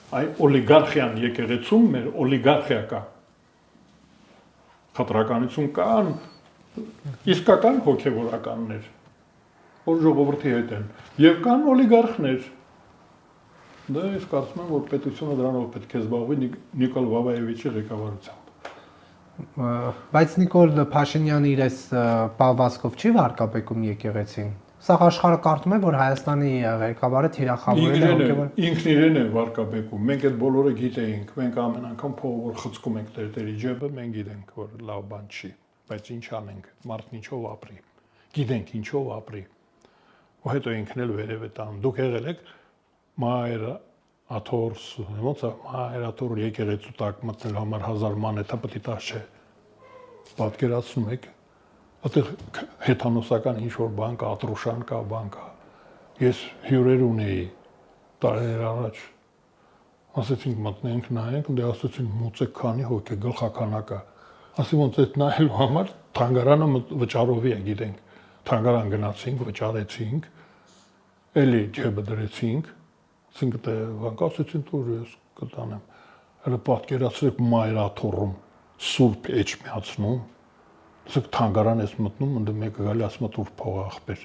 Այ օլիգարխիան եկեղեցում մեր օլիգարխիա կա։ Խտրականություն կան, իսկական հոգևորականներ, որ ժողովրդի հետ են, եւ կան օլիգարխներ։ Դա ես կարծում եմ, որ պետությունը դրանով պետք է զբաղվի Նիկոլ Վավայևիչի ղեկավարությամբ։ Բայց Նիկոլ Փաշինյանը իր այս պահվածքով չի վարկաբեկում եկեղեցին։ Սա աշխարհը կարծում է, որ Հայաստանի ղեկավարը թիրախավորել է հոգևոր։ Ինքն իրեն է վարկաբեկում։ Մենք այդ բոլորը գիտեինք, մենք ամեն անգամ փողը որ խցկում ենք տերտերի ջեբը, մենք գիտենք, որ լավ բան չի, բայց ինչ անենք, մարդն ինչով ապրի։ Գիտենք ինչով ապրի։ Ու հետո ինքն էլ վերև է տանում։ Դուք եղել եք Մայր Աթորս, ոնց է Մայր Աթոր եկեղեցու տակ մտնել համար 1000 մանեթա պետք է տաս չէ։ Պատկերացնում եք, այդտեղ հեթանոսական ինչ-որ բան կա, ատրուշան կա, բան կա։ Ես հյուրեր ունեի տարիներ առաջ։ Ասեցինք մտնենք, նայենք, դե ասեցին մոծեք քանի հոգ է գլխականակա։ Ասի ոնց այդ նայելու համար թանգարանը վճարովի է, գիտենք։ Թանգարան գնացինք, վճարեցինք, էլի ջեբը դրեցինք, ասենք դե ասեցին դուր ես կտանեմ։ Հələ պատկերացրեք Մայր Աթոռում սուրբ էջ միացնում։ Ասեք թանգարան ես մտնում, ընդ մեկը գալի ասում է դուր փող ախպեր։